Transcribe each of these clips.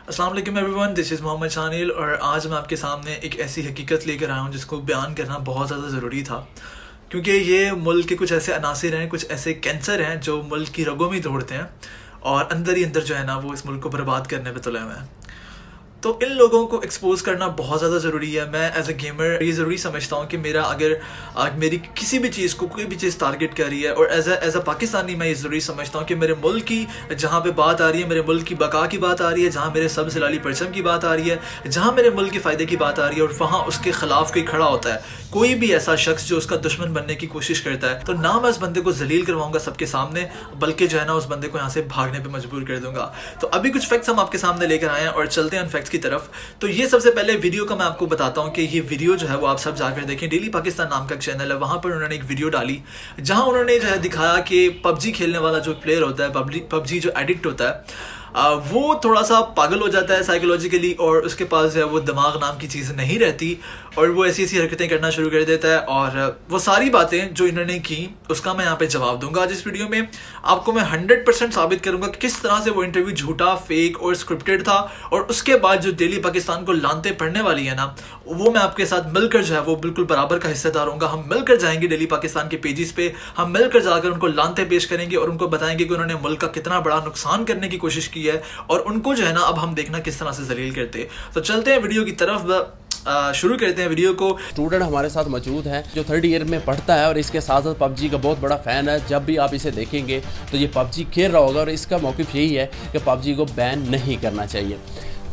अस्सलाम वालेकुम everyone, this is Mohammad शानिल और आज मैं आपके सामने एक ऐसी हकीकत लेकर आया हूँ जिसको बयान करना बहुत ज़्यादा ज़रूरी था, क्योंकि ये मुल्क के कुछ ऐसे अनासिर हैं, कुछ ऐसे कैंसर हैं जो मुल्क की रगों में दौड़ते हैं और अंदर ही अंदर जो है ना वो इस मुल्क को बर्बाद करने पे तुले हुए हैं। तो इन लोगों को एक्सपोज करना बहुत ज़्यादा ज़रूरी है। मैं एज ए गेमर ये ज़रूरी समझता हूँ कि मेरा अगर मेरी किसी भी चीज़ को कोई भी चीज़ टारगेट कर रही है, और एज ए पाकिस्तानी मैं ये ज़रूरी समझता हूँ कि मेरे मुल्क की जहाँ पे बात आ रही है, मेरे मुल्क की बका की बात आ रही है, जहाँ मेरे सबसे लाली परचम की बात आ रही है, जहाँ मेरे मुल्क के फ़ायदे की बात आ रही है, और वहाँ उसके ख़िलाफ़ कोई खड़ा होता है, कोई भी ऐसा शख्स जो उसका दुश्मन बनने की कोशिश करता है, तो ना मैं उस बंदे को जलील करवाऊंगा सबके सामने, बल्कि जो है ना उस बंदे को यहाँ से भागने पे मजबूर कर दूंगा। तो अभी कुछ फैक्ट्स हम आपके सामने लेकर आए हैं और चलते हैं उन फैक्ट्स की तरफ। तो ये सबसे पहले वीडियो का मैं आपको बताता हूँ कि ये वीडियो जो है वो आप सब जाकर देखें। डेली पाकिस्तान नाम का एक चैनल है, वहाँ पर उन्होंने एक वीडियो डाली जहाँ उन्होंने जो है दिखाया कि पबजी खेलने वाला जो प्लेयर होता है, पबजी जो एडिक्ट होता है, वो थोड़ा सा पागल हो जाता है साइकोलॉजिकली, और उसके पास जो है वो दिमाग नाम की चीज़ नहीं रहती और वो ऐसी ऐसी हरकतें करना शुरू कर देता है। और वो सारी बातें जो इन्होंने की उसका मैं यहाँ पे जवाब दूंगा आज इस वीडियो में। आपको मैं 100% साबित करूंगा कि किस तरह से वो इंटरव्यू झूठा, फेक और स्क्रिप्टेड था, और उसके बाद जो डेली पाकिस्तान को लानते पड़ने वाली है ना, वो मैं आपके साथ मिलकर जो है वो बिल्कुल बराबर का हिस्सेदार होऊंगा। हम मिलकर जाएंगे डेली पाकिस्तान के पेजेस पे, हम मिलकर जाकर उनको लानते पेश करेंगे और उनको बताएंगे कि उन्होंने मुल्क का कितना बड़ा नुकसान करने की कोशिश की है, और उनको जो है ना अब हम देखना किस तरह से जलील करते। तो चलते हैं वीडियो की तरफ, शुरू करते हैं वीडियो को। स्टूडेंट हमारे साथ मौजूद है जो 3rd ईयर में पढ़ता है और इसके साथ साथ पबजी का बहुत बड़ा फ़ैन है। जब भी आप इसे देखेंगे तो ये पबजी खेल रहा होगा और इसका मौक़िफ़ यही है कि पबजी को बैन नहीं करना चाहिए।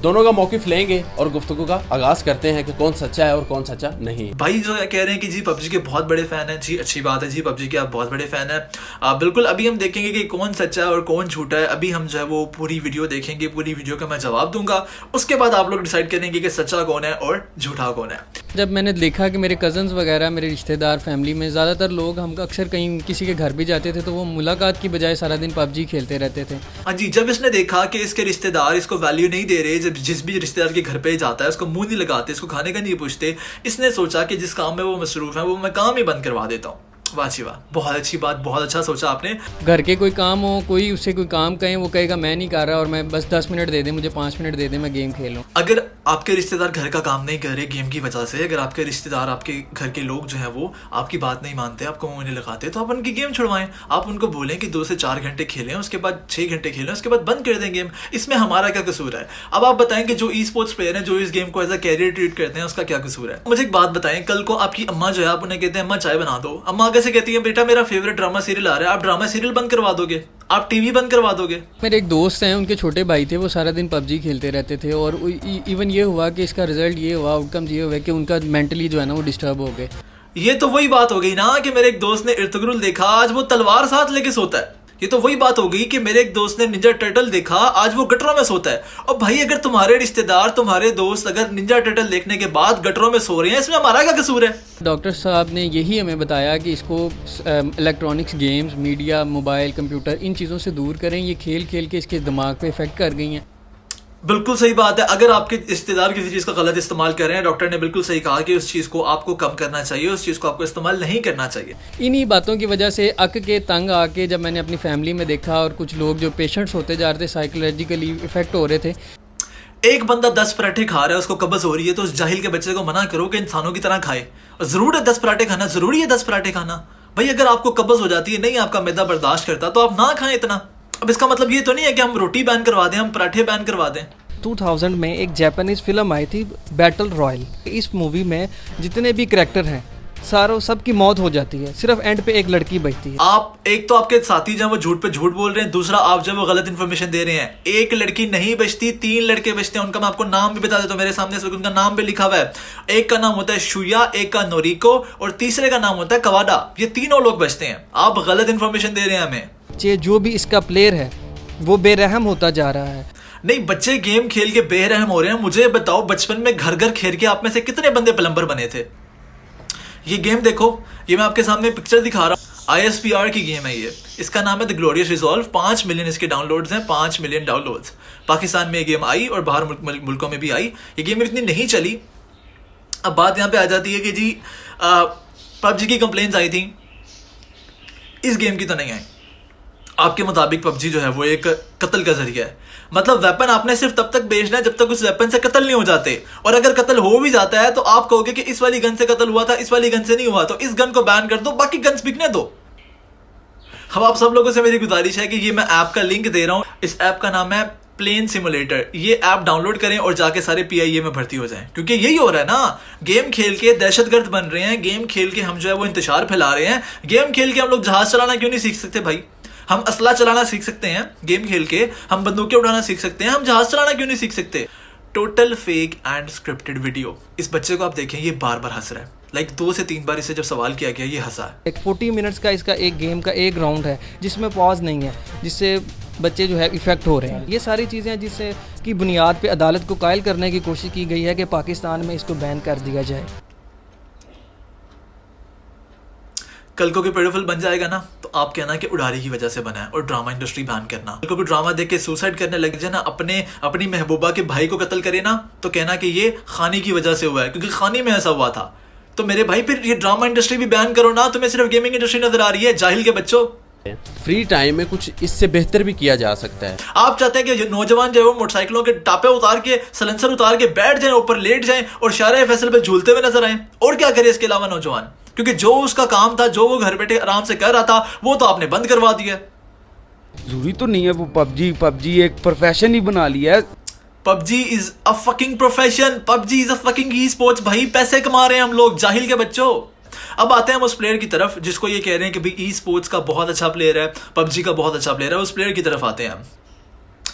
दोनों का मौक़िफ़ लेंगे और गुफ्तगू का आगाज़ करते हैं कि कौन सच्चा है और कौन सच्चा नहीं। भाई जो कह रहे हैं कि जी पबजी के बहुत बड़े फ़ैन हैं, जी अच्छी बात है, जी पबजी के आप बहुत बड़े फ़ैन हैं। बिल्कुल अभी हम देखेंगे कि कौन सच्चा है और कौन झूठा है। अभी हम जो है वो पूरी वीडियो देखेंगे, पूरी वीडियो का मैं जवाब दूंगा, उसके बाद आप लोग डिसाइड करेंगे कि सच्चा कौन है और झूठा कौन है। जब मैंने देखा कि मेरे कज़न्स वगैरह, मेरे रिश्तेदार, फैमिली में ज़्यादातर लोग, हम अक्सर कहीं किसी के घर भी जाते थे तो वो मुलाकात की बजाय सारा दिन पबजी खेलते रहते थे। हाँ जी, जब इसने देखा कि इसके रिश्तेदार इसको वैल्यू नहीं दे रहे, जब जिस भी रिश्तेदार के घर पे जाता है उसको मुंह नहीं लगाते, इसको खाने का नहीं पूछते, इसने सोचा कि जिस काम में वो मसरूफ़ है वो मैं काम ही बंद करवा देता हूँ। वाह जी वाह, बहुत अच्छी बात, बहुत अच्छा सोचा आपने। घर के कोई काम हो, कोई उससे कोई काम कहें, वो कहेगा मैं नहीं कर रहा और मैं बस 10 मिनट दे दें, मुझे 5 मिनट दे दें, मैं गेम खेलूं। अगर आपके रिश्तेदार घर का काम नहीं कर रहे गेम की वजह से, अगर आपके रिश्तेदार, आपके घर के लोग जो है वो आपकी बात नहीं मानते, आपको मुंह नहीं लगाते, तो आप उनकी गेम छुड़वाएं। आप उनको बोलें कि 2 से 4 घंटे खेलें, उसके बाद 6 घंटे खेलें, उसके बाद बंद कर दें गेम। इसमें हमारा क्या कसूर है? अब आप बताएं कि जो ई स्पोर्ट्स प्लेयर हैं, जो इस गेम को एज अ कैरियर ट्रीट करते हैं, उसका क्या कसूर है? मुझे एक बात बताएं, कल को आपकी अम्मा जो है, आप उन्हें कहते हैं अम्मा चाय बना दो, अम्मा कैसे कहती है बेटा मेरा फेवरेट ड्रामा सीरियल आ रहा है, आप ड्रामा सीरियल बंद करवा दोगे, आप टीवी बंद करवा दोगे? मेरे एक दोस्त हैं, उनके छोटे भाई थे, वो सारा दिन पबजी खेलते रहते थे और इवन ये हुआ कि इसका रिजल्ट ये हुआ, आउटकम ये हुआ कि उनका मेंटली जो है ना वो डिस्टर्ब हो गए। ये तो वही बात हो गई ना कि मेरे एक दोस्त ने इर्तुगरुल देखा, आज वो तलवार साथ लेके सोता है। ये तो वही बात हो गई कि मेरे एक दोस्त ने निंजा टर्टल देखा, आज वो गटरों में सोता है। और भाई अगर तुम्हारे रिश्तेदार, तुम्हारे दोस्त अगर निंजा टर्टल देखने के बाद गटरों में सो रहे हैं, इसमें हमारा क्या कसूर है? डॉक्टर साहब ने यही हमें बताया कि इसको electronics, games, media, mobile, computer, इन चीज़ों से दूर करें। ये खेल खेल के इसके दिमाग पे इफेक्ट कर गई हैं। बिल्कुल सही बात है। अगर आपके रिश्तेदार किसी चीज़ का गलत इस्तेमाल कर रहे हैं, डॉक्टर ने बिल्कुल सही कहा कि उस चीज़ को आपको कम करना चाहिए, उस चीज़ को आपको इस्तेमाल नहीं करना चाहिए। इन्हीं बातों की वजह से अक के तंग आके जब मैंने अपनी फैमिली में देखा और कुछ लोग जो पेशेंट्स होते जा रहे थे, साइकोलॉजिकली इफेक्ट हो रहे थे। एक बंदा 10 पराठे खा रहा है, उसको कब्ज हो रही है, तो उस जाहिल के बच्चे को मना करो कि इंसानों की तरह खाए। जरूर है 10 पराठे खाना, जरूरी है 10 पराठे खाना। भाई अगर आपको कब्ज हो जाती है, नहीं आपका मैदा बर्दाश्त करता, तो आप ना खाएं इतना। अब इसका मतलब ये तो नहीं है कि हम रोटी बैन करवा दें, हम पराठे बैन करवा दें। 2000 में एक जापानीज फिल्म आई थी बैटल रॉयल। इस मूवी में जितने भी करैक्टर हैं सारों सबकी मौत हो जाती है, सिर्फ एंड पे एक लड़की बचती है। आप एक तो आपके साथी जो वो झूठ पे झूठ बोल रहे हैं, दूसरा आप जो वो गलत इन्फॉर्मेशन दे रहे हैं। एक लड़की नहीं बचती, 3 लड़के बचते हैं। उनका मैं आपको नाम भी बता देता हूँ, मेरे सामने से उनका नाम भी लिखा हुआ है। एक का नाम होता है शुया, एक का नोरिको और तीसरे का नाम होता है कवाडा। ये तीनों लोग बचते हैं। आप गलत इन्फॉर्मेशन दे रहे हैं हमें। जो भी इसका प्लेयर है वो बेरहम होता जा रहा है। नहीं, बच्चे गेम खेल के बेरहम हो रहे हैं। मुझे बताओ, बचपन में घर घर खेल के आप में से कितने बंदे प्लम्बर बने थे? ये गेम देखो, ये मैं आपके सामने पिक्चर दिखा रहा हूँ, ISPR की गेम है ये। इसका नाम है द ग्लोरियस रिजॉल्व। 5 मिलियन इसके डाउनलोड्स हैं, 5 मिलियन डाउनलोड्स। पाकिस्तान में ये गेम आई और बाहर मुल्कों में भी आई। ये गेम इतनी नहीं चली। अब बात यहाँ पे आ जाती है कि जी पबजी की कंप्लेंट्स आई थी, इस गेम की तो नहीं आई। आपके मुताबिक पबजी जो है वो एक कत्ल का जरिया है। मतलब वेपन आपने सिर्फ तब तक बेचना है जब तक उस वेपन से कत्ल नहीं हो जाते, और अगर कत्ल हो भी जाता है तो आप कहोगे कि इस वाली गन से कत्ल हुआ था, इस वाली गन से नहीं हुआ, तो इस गन को बैन कर दो, बाकी गन्स बिकने दो। अब आप सब लोगों से मेरी गुजारिश है कि ये मैं ऐप का लिंक दे रहा हूँ, इस ऐप का नाम है प्लेन सिमुलेटर। ये ऐप डाउनलोड करें और जाके सारे PIA में भर्ती हो जाएं, क्योंकि यही हो रहा है ना, गेम खेल के दहशतगर्द बन रहे हैं, गेम खेल के हम जो है वो इंतशार फैला रहे हैं। गेम खेल के हम लोग जहाज चलाना क्यों नहीं सीख सकते भाई? हम असला चलाना सीख सकते हैं गेम खेल के, हम बंदूकें उड़ाना सीख सकते हैं, हम जहाज चलाना क्यों नहीं सीख सकते? Total fake and scripted video. इस बच्चे को आप देखें, ये बार बार हंस रहा है, लाइक 2 से 3 बार इसे जब सवाल किया गया ये हंसा है। एक 40 मिनट्स का इसका एक गेम का एक राउंड है जिसमें पॉज नहीं है, जिससे बच्चे जो है इफेक्ट हो रहे हैं। ये सारी चीज़ें जिससे की बुनियाद पे अदालत को कायल करने की कोशिश की गई है कि पाकिस्तान में इसको बैन कर दिया जाए। कल को कोई पेडोफिल बन जाएगा ना तो आप कहना कि उड़ारी की वजह से बना है, और ड्रामा इंडस्ट्री बैन करना। कल को कोई ड्रामा देख के सुसाइड करने लग जाए ना, अपनी महबूबा के भाई को कत्ल करे ना, तो कहना कि ये खानी की वजह से हुआ है, क्योंकि खानी में ऐसा हुआ था। तो मेरे भाई फिर ये ड्रामा इंडस्ट्री भी बैन करो ना, तुम्हें सिर्फ गेमिंग इंडस्ट्री नजर आ रही है, जाहिल के बच्चों। फ्री टाइम में कुछ इससे बेहतर भी किया जा सकता है। आप चाहते हैं कि नौजवान जो है वो मोटरसाइकिलों के टापे उतार के, सलेंसर उतार के बैठ जाएं, ऊपर लेट जाएं और शायरा फैसल पे झूलते हुए नजर आए, और क्या करे इसके अलावा नौजवान? क्योंकि जो उसका काम था, जो वो घर बैठे आराम से कर रहा था, वो तो आपने बंद करवा दिया। जरूरी तो नहीं है वो पबजी एक प्रोफेशन ही बना लिया है। PUBG is a fucking profession, PUBG is a fucking e sports. भाई पैसे कमा रहे हैं हम लोग, जाहिल के बच्चों। अब आते हैं हम उस प्लेयर की तरफ जिसको ये कह रहे हैं कि भाई ई स्पोर्ट्स का बहुत अच्छा प्लेयर है, पबजी का बहुत अच्छा प्लेयर है। उस प्लेयर की तरफ आते हैं हम।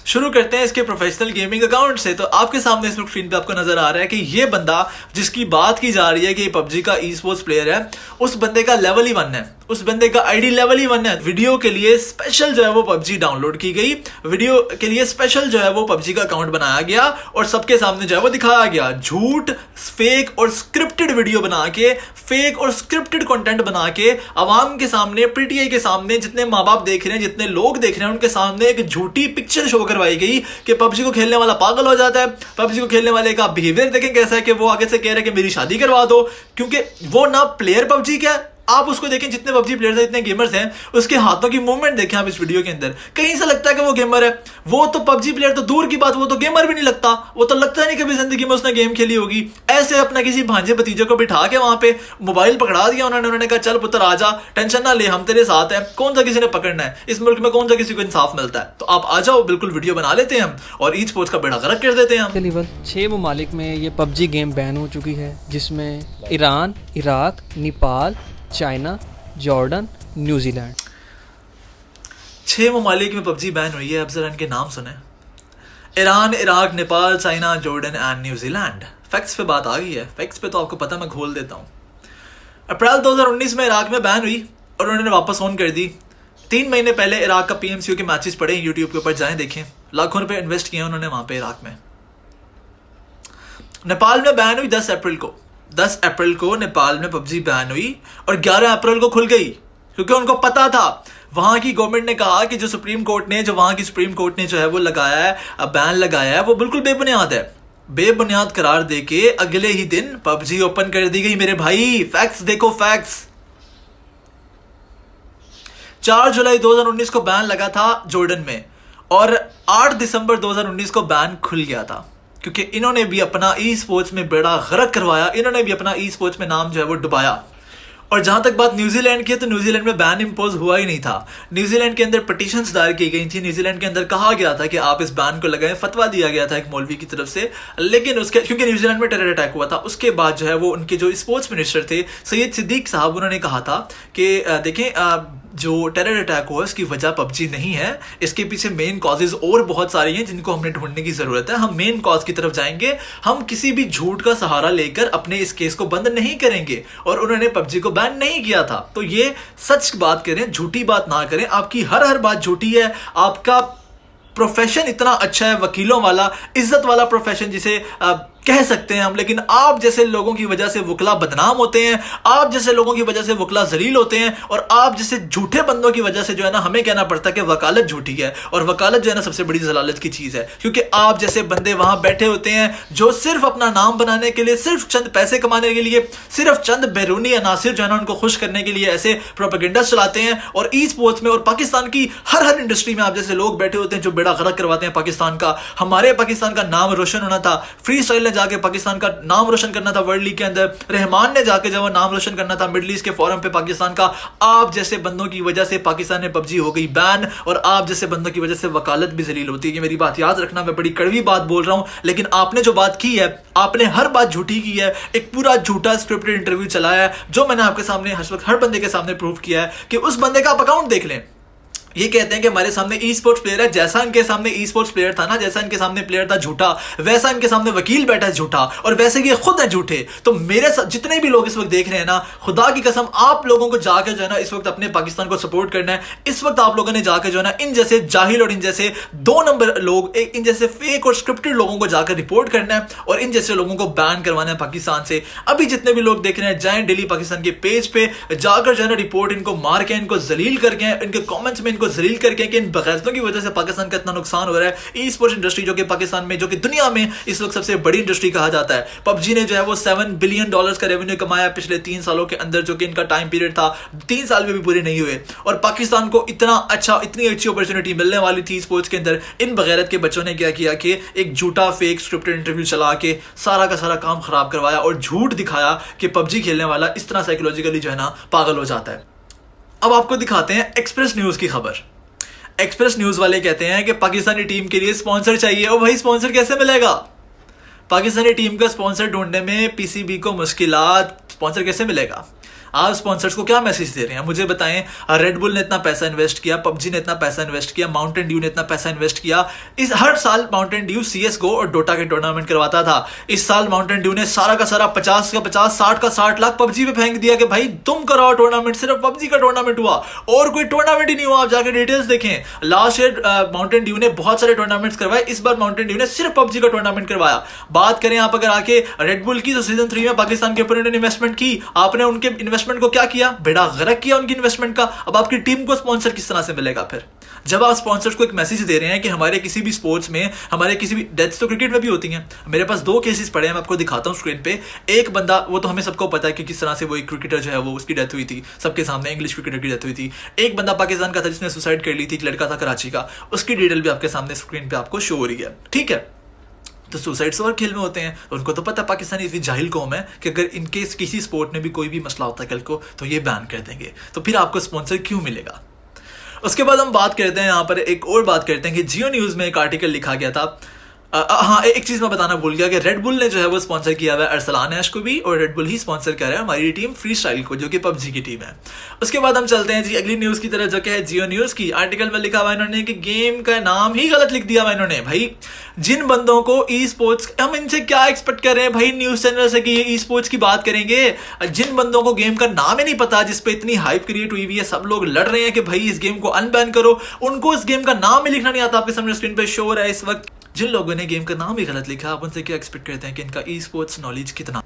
शुरू करते हैं इसके प्रोफेशनल गेमिंग अकाउंट से। तो आपके सामने इस वक्त स्क्रीन पे आपको नजर आ रहा है कि ये बंदा जिसकी बात की जा रही है कि ये पबजी का ई स्पोर्ट्स प्लेयर है, उस बंदे का लेवल ही 1 है, उस बंदे का आईडी लेवल ही 1 है। वीडियो के लिए स्पेशल जो है वो पबजी डाउनलोड की गई, वीडियो के लिए स्पेशल जो है वो पबजी का अकाउंट बनाया गया और सबके सामने जो है वो दिखाया गया। झूठ, फेक और स्क्रिप्टेड वीडियो बना के, फेक और स्क्रिप्टेड कंटेंट बना के आवाम के सामने, पीटीआई के सामने, जितने माँ बाप देख रहे हैं, जितने लोग देख रहे हैं, उनके सामने एक झूठी पिक्चर शो करवाई गई कि पबजी को खेलने वाला पागल हो जाता है। पबजी को खेलने वाले का बिहेवियर देखें कैसा है कि वो आगे से कह रहा है कि मेरी शादी करवा दो, क्योंकि वो ना प्लेयर पबजी क्या है। आप उसको देखें, जितने पबजी प्लेयर्स हैं, जितने गेमर्स हैं, उसके हाथों की मूवमेंट देखें आप इस वीडियो के अंदर, कहीं से लगता है कि वो गेमर है। वो तो पबजी प्लेयर तो दूर की बात, वो तो गेमर भी नहीं लगता, वो तो लगता नहीं कभी जिंदगी में उसने गेम खेली होगी। ऐसे अपना किसी भांजे भतीजे को बिठा के वहां पे मोबाइल पकड़ा दिया उन्होंने कहा चल पुत्र आजा, टेंशन ना ले, हम तेरे साथ हैं। कौन सा किसी ने पकड़ना है इस मुल्क में, कौन सा किसी को इंसाफ मिलता है? तो आप आ जाओ, बिल्कुल वीडियो बना लेते हैं हम और ई स्पोर्ट्स का बेड़ा गर्क कर देते हैं हम। तकरीबन 6 ममालिक में ये पबजी गेम बैन हो चुकी है, जिसमें Iran, Iraq, Nepal, China, Jordan, New Zealand. 6 ममालिक में पबजी बैन हुई है। अब जरा इनके नाम सुने: Iran, Iraq, Nepal, China, Jordan and New Zealand. Facts पे बात आ गई है, फैक्ट्स पे तो आपको पता, मैं घोल देता हूँ। अप्रैल 2019 में इराक में बैन हुई और उन्होंने वापस ऑन कर दी। 3 महीने पहले इराक का PMCU के मैचेस पड़े, यूट्यूब के ऊपर जाएं देखें, लाखों रुपए इन्वेस्ट किए उन्होंने वहां पे इराक में। नेपाल में बैन हुई 10 अप्रैल को। 10 अप्रैल को नेपाल में पबजी बैन हुई और 11 अप्रैल को खुल गई, क्योंकि उनको पता था, वहां की गवर्नमेंट ने कहा कि जो सुप्रीम कोर्ट ने, जो वहां की सुप्रीम कोर्ट ने जो है वो लगाया है, बैन लगाया है, वो बिल्कुल बेबुनियाद है। बेबुनियाद करार देके अगले ही दिन पबजी ओपन कर दी गई मेरे भाई। फैक्ट्स देखो, फैक्ट्स। 4 जुलाई 2019 को बैन लगा था जॉर्डन में और 8 दिसंबर 2019 को बैन खुल गया था, क्योंकि इन्होंने भी अपना ई स्पोर्ट्स में बेड़ा गर्क करवाया, इन्होंने भी अपना ई स्पोर्ट्स में नाम जो है वो डुबाया। और जहां तक बात न्यूजीलैंड की है, तो न्यूजीलैंड में बैन इंपोज हुआ ही नहीं था। न्यूजीलैंड के अंदर पिटीशंस दायर की गई थी, न्यूजीलैंड के अंदर कहा गया था कि आप इस बैन को लगाएं, फतवा दिया गया था एक मौलवी की तरफ से। लेकिन उसके, क्योंकि न्यूजीलैंड में टेरर अटैक हुआ था, उसके बाद जो है वो उनके जो स्पोर्ट्स मिनिस्टर थे सैयद सिद्दीक साहब, उन्होंने कहा था कि देखें, जो टेरर अटैक हुआ इसकी वजह पबजी नहीं है, इसके पीछे मेन कॉजेज और बहुत सारी हैं जिनको हमने ढूंढने की जरूरत है। हम मेन कॉज की तरफ जाएंगे, हम किसी भी झूठ का सहारा लेकर अपने इस केस को बंद नहीं करेंगे। और उन्होंने पबजी को बैन नहीं किया था। तो ये सच बात करें, झूठी बात ना करें। आपकी हर बात झूठी है। आपका प्रोफेशन इतना अच्छा है, वकीलों वाला, इज्जत वाला प्रोफेशन, जिसे कह सकते हैं हम, लेकिन आप जैसे लोगों की वजह से वकला बदनाम होते हैं, आप जैसे लोगों की वजह से वकला जलील होते हैं, और आप जैसे झूठे बंदों की वजह से जो है ना हमें कहना पड़ता है कि वकालत झूठी है। और वकालत जो है ना सबसे बड़ी जलालत की चीज है, क्योंकि आप जैसे बंदे वहां बैठे होते हैं जो सिर्फ अपना नाम बनाने के लिए, सिर्फ चंद पैसे कमाने के लिए, सिर्फ चंद बैरूनी अनासिर जो है ना उनको खुश करने के लिए ऐसे प्रोपेगेंडा चलाते हैं। और ई स्पोर्ट्स में और पाकिस्तान की हर इंडस्ट्री में आप जैसे लोग बैठे होते हैं जो बेड़ा गर्क करवाते हैं पाकिस्तान का। हमारे पाकिस्तान का नाम रोशन होना था, फ्री स्टाइल ने जाके पाकिस्तान का नाम रोशन करना था वर्ल्ड लीग के अंदर, रहमान ने जाके जब नाम रोशन करना था मिडिल ईस्ट के फोरम पे पाकिस्तान का। आप जैसे बंदों की वजह से पाकिस्तान में पबजी हो गई बैन, और आप जैसे बंदों की वजह से वकालत भी जलील होती है। कि मेरी बात याद रखना, मैं बड़ी कड़वी बात बोल रहा हूं, लेकिन आपने जो बात की है, आपने हर बात झूठी की है। एक पूरा झूठा स्क्रिप्टेड इंटरव्यू चलाया है, जो मैंने आपके सामने हर बंदे के सामने प्रूव किया है कि उस बंदे का आप अकाउंट देख लें। ये कहते हैं कि हमारे सामने ई स्पोर्ट्स प्लेयर है, जैसा इनके सामने ई स्पोर्ट्स प्लेयर था ना, जैसा इनके सामने प्लेयर था झूठा, वैसा इनके सामने वकील बैठा है झूठा, और वैसे ये खुद है झूठे। तो मेरे जितने भी लोग इस वक्त देख रहे हैं ना, खुदा की कसम आप लोगों को जाकर जो है ना इस वक्त अपने पाकिस्तान को सपोर्ट करना है। इस वक्त आप लोगों ने जाकर जो है ना इन जैसे जाहिल और इन जैसे 2 नंबर लोग, इन जैसे फेक और स्क्रिप्टेड लोगों को जाकर रिपोर्ट करना है, और इन जैसे लोगों को बैन करवाना है पाकिस्तान से। अभी जितने भी लोग देख रहे हैं, जाएं डेली पाकिस्तान के पेज पे जाकर जो है ना रिपोर्ट इनको मार के, इनको जलील करके, इनके कॉमेंट्स में इनको जलील करके कि बगैरतों की वजह से पाकिस्तान का इतना नुकसान हो रहा है। ई स्पोर्ट्स इंडस्ट्री जो कि पाकिस्तान में, जो कि दुनिया में इस वक्त सबसे बड़ी इंडस्ट्री कहा जाता है, पबजी ने जो है वो $7 बिलियन का रेवेन्यू कमाया पिछले 3 सालों के अंदर, जो कि इनका टाइम पीरियड था। 3 साल में भी पूरे नहीं हुए, और पाकिस्तान को इतनी अच्छी अपॉर्चुनिटी मिलने वाली थी स्पोर्ट्स के अंदर। इन बगैरत के बच्चों ने क्या किया कि एक झूठा फेक स्क्रिप्टेड इंटरव्यू चला के सारा का सारा काम खराब करवाया, और झूठ दिखाया कि पबजी खेलने वाला इस तरह साइकोलॉजिकली जो है ना पागल हो जाता है। अब आपको दिखाते हैं एक्सप्रेस न्यूज की खबर। एक्सप्रेस न्यूज वाले कहते हैं कि पाकिस्तानी टीम के लिए स्पॉन्सर चाहिए। और भाई स्पॉन्सर कैसे मिलेगा? पाकिस्तानी टीम का स्पॉन्सर ढूंढने में पीसीबी को मुश्किलात, स्पॉन्सर कैसे मिलेगा? आप स्पॉन्सर्स को क्या मैसेज दे रहे हैं मुझे बताएं। रेड बुल ने इतना पैसा इन्वेस्ट किया, पबजी ने इतना पैसा इन्वेस्ट किया, माउंटेन ड्यू ने इतना पैसा इन्वेस्ट किया। इस हर साल माउंटेन ड्यू CSGO और डोटा के टूर्नामेंट करवाता था। इस साल माउंटेन ड्यू ने सारा का सारा 50 का 50, 60 का 60 लाख पबजी पे फेंक दिया कि भाई तुम कराओ टूर्नामेंट। सिर्फ पबजी का टूर्नामेंट हुआ और कोई टूर्नामेंट ही नहीं हुआ। आप जाकर डिटेल्स देखें। लास्ट ईयर माउंटेन ड्यू ने बहुत सारे टूर्नामेंट्स करवाए, इस बार माउंटेन ड्यू ने सिर्फ पबजी का टूर्नामेंट करवाया। बात करें आप अगर आके रेड बुल की, तो सीजन 3 में पाकिस्तान के ऊपर उन्होंने इन्वेस्टमेंट की। आपने उनके इन्वेस्टमेंट को क्या किया? बेड़ा गर्क किया उनकी इन्वेस्टमेंट का। अब आपकी टीम को स्पॉन्सर किस तरह से मिलेगा फिर? जब आप स्पॉन्सर्स को एक मैसेज दे रहे हैं कि हमारे किसी भी स्पोर्ट्स में, हमारे किसी भी डेथ्स तो क्रिकेट में भी होती हैं। मेरे पास 2 केसेस पड़े हैं, मैं आपको दिखाता हूं स्क्रीन पे। एक बंदा, वो तो हमें सबको पता है कि किस तरह से वो एक क्रिकेटर जो है वो उसकी डेथ हुई थी, सबके सामने इंग्लिश क्रिकेटर की डेथ हुई थी। एक बंदा पाकिस्तान का था जिसने सुसाइड कर ली थी, एक लड़का था कराची का, उसकी डिटेल भी आपके सामने स्क्रीन पे आपको शो हो रही है। ठीक है, तो सुसाइड्स और खेल में होते हैं, उनको तो पता पाकिस्तानी इतनी जाहिल कौम है कि अगर इनके किसी स्पोर्ट में भी कोई भी मसला होता है कल को तो ये बैन कर देंगे। तो फिर आपको स्पॉन्सर क्यों मिलेगा? उसके बाद हम बात करते हैं यहाँ पर, एक और बात करते हैं कि जियो न्यूज़ में एक आर्टिकल लिखा गया था। हाँ, एक चीज़ मैं बताना भूल गया कि रेड बुल ने जो है वो स्पॉन्सर किया हुआ है अरसलान ऐश को भी, और रेड बुल ही स्पॉन्सर कर रहा है हमारी टीम फ्री स्टाइल को, जो कि पबजी की टीम है। उसके बाद हम चलते हैं जी अगली न्यूज़ की तरफ, जो कि है जियो न्यूज़ की। आर्टिकल में लिखा हुआ इन्होंने कि गेम का नाम ही गलत लिख दिया हुआ इन्होंने। भाई जिन बंदों को ई स्पोर्ट्स, हम इनसे क्या एक्सपेक्ट कर रहे हैं भाई न्यूज़ चैनल से कि ये ई स्पोर्ट्स की बात करेंगे? जिन बंदों को गेम का नाम ही नहीं पता, जिसपे इतनी हाइप क्रिएट हुई हुई है, सब लोग लड़ रहे हैं कि भाई इस गेम को अनबैन करो, उनको इस गेम का नाम ही लिखना नहीं आता। आपके सामने स्क्रीन पे शो हो रहा है इस वक्त। जिन लोगों ने गेम का नाम ही गलत लिखा, आप उनसे क्या एक्सपेक्ट करते हैं कि इनका ई स्पोर्ट्स नॉलेज कितना?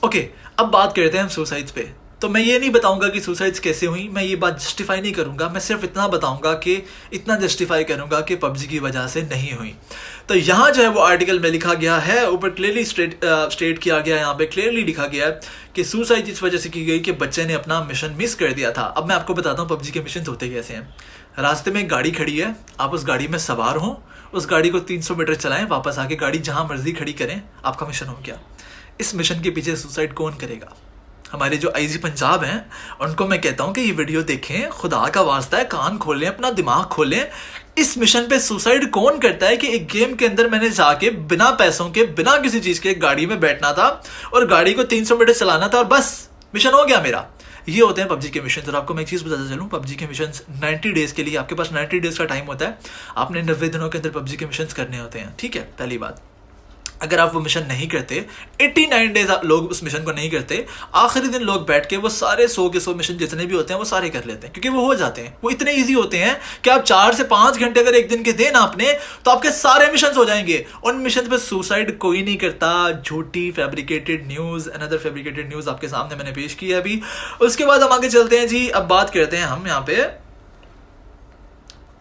ओके, अब बात करते हैं हम सुसाइड्स पे। तो मैं ये नहीं बताऊंगा कि सुसाइड्स कैसे हुई, मैं ये बात जस्टिफाई नहीं करूंगा। मैं सिर्फ इतना बताऊंगा कि, इतना जस्टिफाई करूंगा कि पबजी की वजह से नहीं हुई। तो यहाँ जो है वो आर्टिकल में लिखा गया है, ऊपर क्लियरली स्टेट किया गया है, यहाँ पे क्लियरली लिखा गया है कि सुसाइड इस वजह से की गई कि बच्चे ने अपना मिशन मिस कर दिया था। अब मैं आपको बताता हूँ पबजी के मिशन होते कैसे हैं। रास्ते में एक गाड़ी खड़ी है, आप उस गाड़ी में सवार हो, उस गाड़ी को 300 मीटर चलाएं, वापस आके गाड़ी जहां मर्जी खड़ी करें, आपका मिशन हो गया। इस मिशन के पीछे सुसाइड कौन करेगा? हमारे जो आईजी पंजाब हैं उनको मैं कहता हूं कि ये वीडियो देखें, खुदा का वास्ता है, कान खोलें, अपना दिमाग खोलें। इस मिशन पे सुसाइड कौन करता है कि एक गेम के अंदर मैंने जाके बिना पैसों के, बिना किसी चीज के गाड़ी में बैठना था और गाड़ी को 300 मीटर चलाना था और बस मिशन हो गया मेरा। ये होते हैं पबजी के मिशन। और आपको मैं एक चीज़ बताता चलूँ, पबजी के मिशन 90 डेज़ के लिए, आपके पास 90 डेज़ का टाइम होता है। आपने 90 दिनों के अंदर पबजी के मिशन करने होते हैं। ठीक है, पहली बात। अगर आप वो मिशन नहीं करते, 89 डेज लोग उस मिशन को नहीं करते, आखिरी दिन लोग बैठ के वो सारे 100 के 100 मिशन जितने भी होते हैं वो सारे कर लेते हैं, क्योंकि वो हो जाते हैं, वो इतने इजी होते हैं कि आप 4 से 5 घंटे अगर एक दिन के दें ना आपने, तो आपके सारे मिशन हो जाएंगे। उन मिशन पे सुसाइड कोई नहीं करता। झूठी fabricated news, another fabricated news आपके सामने मैंने पेश की है अभी। उसके बाद हम आगे चलते हैं जी। अब बात करते हैं हम यहाँ पे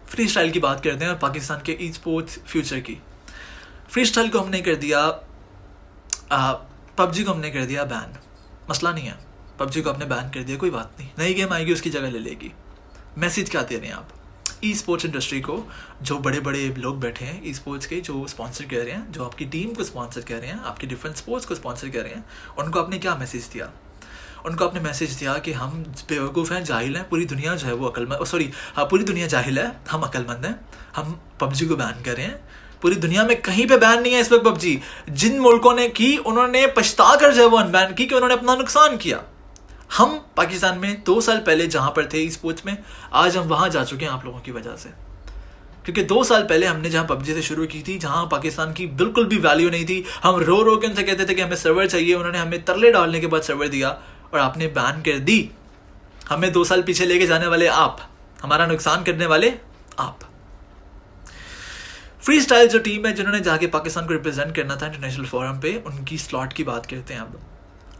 फ्री स्टाइल की बात करते हैं, पाकिस्तान के ई स्पोर्ट्स फ्यूचर की। फ्री स्टाइल को हमने कर दिया, पबजी को हमने कर दिया बैन, मसला नहीं है, पबजी को आपने बैन कर दिया, कोई बात नहीं, नई गेम आएगी उसकी जगह ले लेगी। मैसेज क्या दे रहे हैं आप ई स्पोर्ट्स इंडस्ट्री को? जो बड़े बड़े लोग बैठे हैं ई स्पोर्ट्स के, जो स्पॉन्सर कर रहे हैं, जो आपकी टीम को स्पॉन्सर कर रहे हैं, आपकी डिफरेंट स्पोर्ट्स को स्पॉन्सर कर रहे हैं, उनको आपने क्या मैसेज दिया? उनको आपने मैसेज दिया कि हम बेवकूफ़ हैं, जाहिल हैं, पूरी दुनिया जो है वो अक्लमंद, सॉरी हाँ, पूरी दुनिया जाहिल है, हम अक्लमंद हैं, हम पबजी को बैन कर रहे हैं। पूरी दुनिया में कहीं पे बैन नहीं है इस वक्त पबजी। जिन मुल्कों ने की, उन्होंने पछता कर जो है वो अनबैन की, कि उन्होंने अपना नुकसान किया। हम पाकिस्तान में 2 साल पहले जहाँ पर थे स्पोर्ट्स में, आज हम वहाँ जा चुके हैं आप लोगों की वजह से। क्योंकि 2 साल पहले हमने जहाँ पबजी से शुरू की थी, जहाँ पाकिस्तान की बिल्कुल भी वैल्यू नहीं थी, हम रो रो के उनसे कहते थे कि हमें सर्वर चाहिए, उन्होंने हमें तरले डालने के बाद सर्वर दिया और आपने बैन कर दी। हमें 2 साल पीछे लेके जाने वाले आप, हमारा नुकसान करने वाले आप। फ्री स्टाइल जो टीम है जिन्होंने जाके पाकिस्तान को रिप्रेजेंट करना था इंटरनेशनल फोरम पे, उनकी स्लॉट की बात करते हैं। अब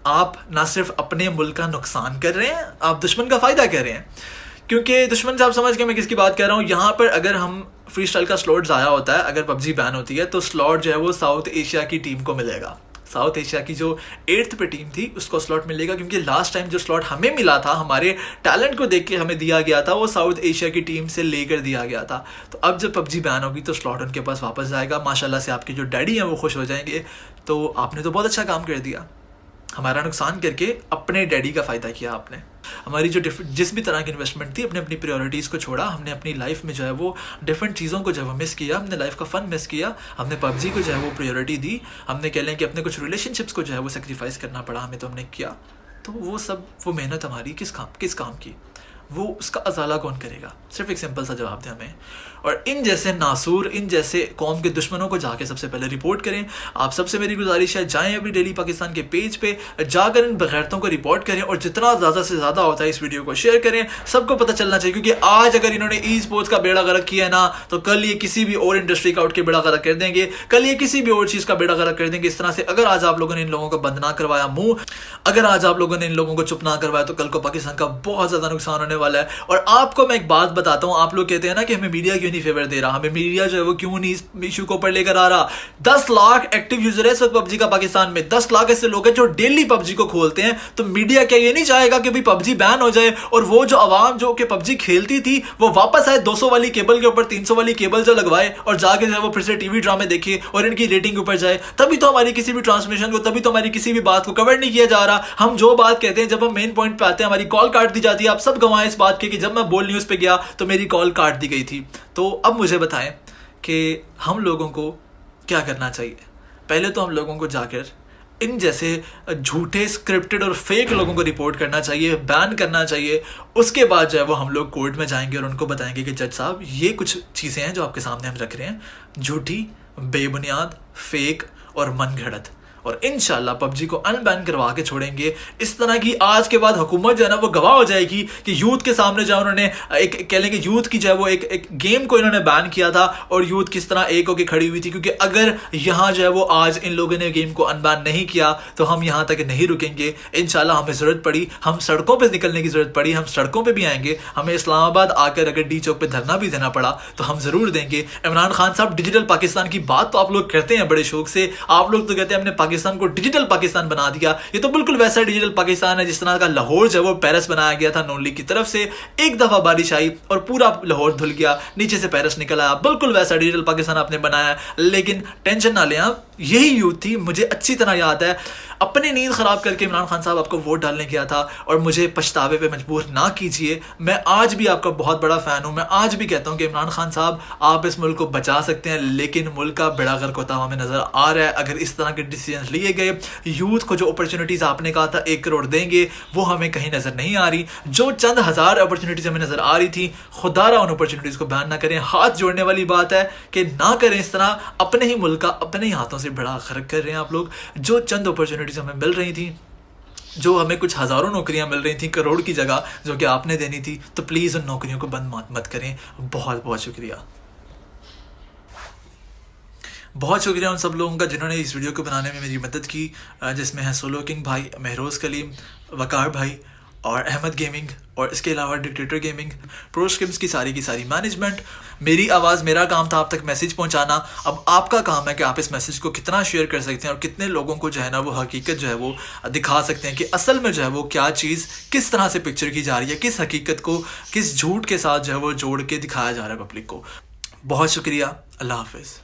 आप ना सिर्फ अपने मुल्क का नुकसान कर रहे हैं, आप दुश्मन का फ़ायदा कर रहे हैं। क्योंकि दुश्मन से आप समझ के मैं किसकी बात कर रहा हूँ। यहाँ पर अगर हम फ्री स्टाइल का स्लॉट ज़ाया होता है, अगर पबजी बैन होती है, तो स्लॉट जो है वो साउथ एशिया की टीम को मिलेगा। साउथ एशिया की जो 8th पे टीम थी उसको स्लॉट मिलेगा, क्योंकि लास्ट टाइम जो स्लॉट हमें मिला था, हमारे टैलेंट को देख के हमें दिया गया था, वो साउथ एशिया की टीम से लेकर दिया गया था। तो अब जब पबजी बैन होगी तो स्लॉट उनके पास वापस जाएगा। माशाल्लाह से आपके जो डैडी हैं वो खुश हो जाएंगे। तो आपने तो बहुत अच्छा काम कर दिया, हमारा नुकसान करके अपने डैडी का फ़ायदा किया आपने। हमारी जो जिस भी तरह की इन्वेस्टमेंट थी, अपने अपनी प्रायोरिटीज़ को छोड़ा, हमने अपनी लाइफ में जो है वो डिफरेंट चीज़ों को जो है मिस किया, हमने लाइफ का फ़न मिस किया, हमने पबजी को जो है वो प्रायोरिटी दी, हमने कह लें कि अपने कुछ रिलेशनशिप्स को जो है वो सेक्रीफाइस करना पड़ा हमें, तो हमने किया। तो वो सब, वो मेहनत हमारी किस काम की, वो उसका अजाला कौन करेगा? सिर्फ एक सिंपल सा जवाब दें हमें। और इन जैसे नासूर, इन जैसे कौम के दुश्मनों को जाके सबसे पहले रिपोर्ट करें। आप सबसे मेरी गुजारिश है, जाएं अभी डेली पाकिस्तान के पेज पे, जाकर इन बगैरतों को रिपोर्ट करें, और जितना ज़्यादा से ज़्यादा होता है इस वीडियो को शेयर करें, सबको पता चलना चाहिए। क्योंकि आज अगर इन्होंने ई स्पोर्ट्स का बेड़ा गर्क किया है ना, तो कल ये किसी भी और इंडस्ट्री का उठ के बेड़ा गर्क कर देंगे, कल ये किसी भी और चीज़ का बेड़ा गर्क कर देंगे। इस तरह से अगर आज आप लोगों ने इन लोगों को बंद ना करवाया मुँह, अगर आज आप लोगों ने इन लोगों को चुप ना करवाया, तो कल को पाकिस्तान का बहुत ज़्यादा नुकसान होने वाला है। और आपको मैं एक बात बताता हूँ, आप लोग कहते हैं ना कि हमें मीडिया क्यों नहीं फेवर दे रहा, हमें मीडिया जो है वो क्यों नहीं इस इशू को ऊपर लेकर आ रहा। 10 लाख एक्टिव यूजर है इस वक्त पबजी का पाकिस्तान में, 10 लाख ऐसे लोग हैं जो डेली पबजी को खोलते हैं। तो मीडिया क्या ये नहीं चाहेगा कि भाई पबजी बैन हो जाए, और वो जो आवाम जो कि पबजी खेलती थी वो वापस आए 200 वाली केबल के ऊपर 300 वाली केबल जो लगवाए, और जाके जो है वो फिर से टीवी ड्रामे देखे और इनकी रेटिंग ऊपर जाए। तभी तो हमारी किसी भी ट्रांसमिशन को, तभी तो हमारी किसी भी बात को कवर नहीं किया जा रहा। हम जो बात कहते हैं, जब हम मेन पॉइंट पे आते हैं, हमारी कॉल काट दी जाती है। आप सब गवाएं इस बात के कि जब मैं बोल न्यूज़ पे गया तो मेरी कॉल काट दी गई थी। तो अब मुझे बताएं कि हम लोगों को क्या करना चाहिए। पहले तो हम लोगों को जाकर इन जैसे झूठे स्क्रिप्टेड और फेक लोगों को रिपोर्ट करना चाहिए, बैन करना चाहिए। उसके बाद जो है वो हम लोग कोर्ट में जाएंगे और उनको बताएंगे कि जज साहब ये कुछ चीज़ें हैं जो आपके सामने हम रख रहे हैं, झूठी, बेबुनियाद, फेक और मनगढ़ंत, और इंशाल्लाह पबजी को अनबैन करवा के छोड़ेंगे। इस तरह की आज के बाद हुकूमत जो है ना वो गवाह हो जाएगी कि यूथ के सामने जो उन्होंने एक कह लेंगे यूथ की जो है वो एक गेम को इन्होंने बैन किया था, और यूथ किस तरह एक होकर खड़ी हुई थी। क्योंकि अगर यहाँ जो है वो आज इन लोगों ने गेम को अनबैन नहीं किया तो हम यहाँ तक नहीं रुकेंगे। इंशाल्लाह हमें ज़रूरत पड़ी, हम सड़कों पर निकलने की ज़रूरत पड़ी, हम सड़कों पर भी आएंगे। हमें इस्लामाबाद आकर अगर डी चौक पर धरना भी देना पड़ा तो हम ज़रूर देंगे। इमरान खान साहब, डिजिटल पाकिस्तान की बात तो आप लोग करते हैं बड़े शौक से, आप लोग तो कहते हैं हमने पाकिस्तान को डिजिटल पाकिस्तान बना दिया। ये तो बिल्कुल वैसा डिजिटल पाकिस्तान है जिस तरह का लाहौर जो है वो पेरिस बनाया गया था नून लीग की तरफ से। एक दफा बारिश आई और पूरा लाहौर धुल गया, नीचे से पेरिस निकल आया। बिल्कुल वैसा डिजिटल पाकिस्तान आपने बनाया। लेकिन टेंशन ना लें आप, यही यूथ थी, मुझे अच्छी तरह याद है अपनी नींद ख़राब करके इमरान खान साहब आपको वोट डालने गया था और मुझे पछतावे पे मजबूर ना कीजिए। मैं आज भी आपका बहुत बड़ा फ़ैन हूँ। मैं आज भी कहता हूँ कि इमरान खान साहब आप इस मुल्क को बचा सकते हैं, लेकिन मुल्क का बेड़ा गर्क होता हुआ हमें नज़र आ रहा है। अगर इस तरह के डिसीजन लिए गए, यूथ को जो अपॉर्चुनिटीज़ आपने कहा था 1 करोड़ देंगे, वो हमें कहीं नज़र नहीं आ रही। जो चंद हज़ार अपॉर्चुनिटीज़ हमें नज़र आ रही थी, खुदारा उन अपॉर्चुनिटीज़ को बैन ना करें। हाथ जोड़ने वाली बात है कि ना करें इस तरह। अपने ही मुल्क का अपने ही हाथों से बड़ा खर्च कर रहे हैं आप लोग। जो चंद अपॉर्चुनिटीज़ हमें मिल रही थी, जो हमें कुछ हज़ारों नौकरियां मिल रही थी करोड़ की जगह जो कि आपने देनी थी, तो प्लीज़ उन नौकरियों को बंद मत करें। बहुत बहुत शुक्रिया। बहुत शुक्रिया उन सब लोगों का जिन्होंने इस वीडियो को बनाने में मेरी मदद की, जिसमें है सोलो किंग भाई, महरोज़ कलीम, वकार भाई और अहमद गेमिंग, और इसके अलावा डिक्टेटर गेमिंग, प्रो स्क्रिप्ट्स की सारी मैनेजमेंट। मेरी आवाज़, मेरा काम था आप तक मैसेज पहुंचाना। अब आपका काम है कि आप इस मैसेज को कितना शेयर कर सकते हैं और कितने लोगों को जो है ना वो हकीकत जो है वो दिखा सकते हैं कि असल में जो है वो क्या चीज़ किस तरह से पिक्चर की जा रही है, किस हकीकत को किस झूठ के साथ जो है वो जोड़ के दिखाया जा रहा है पब्लिक को। बहुत शुक्रिया। अल्लाह हाफिज़।